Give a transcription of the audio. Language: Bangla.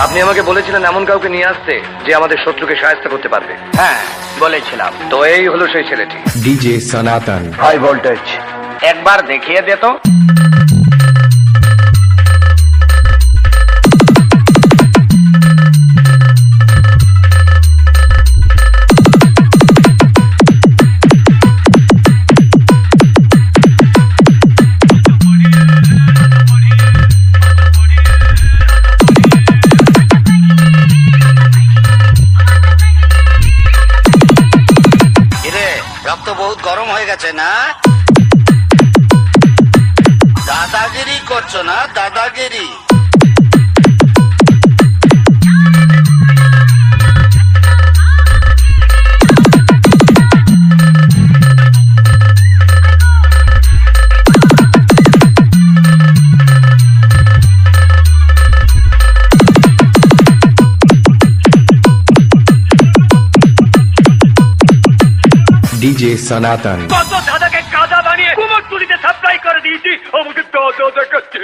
আপনি আমাকে বলেছিলেন এমন কাউকে নিয়ে আসতে যে আমাদের শত্রুকে সাহায্য করতে পারবে। হ্যাঁ বলেছিলাম। তো এই হলো সেই ছেলেটি। डीजे सनातन হাই ভোল্টেজ। একবার দেখিয়ে দে তো। রক্ত বহুত গরম হয়ে গেছে না? দাদাগিরি করছো না? দাদাগিরি। डीजे सनातन কত দাদাকে কাদা বানিয়ে কুমোরটুলিতে সাপ্লাই করে দিয়েছি, আমাকে দাদা দেখাচ্ছে।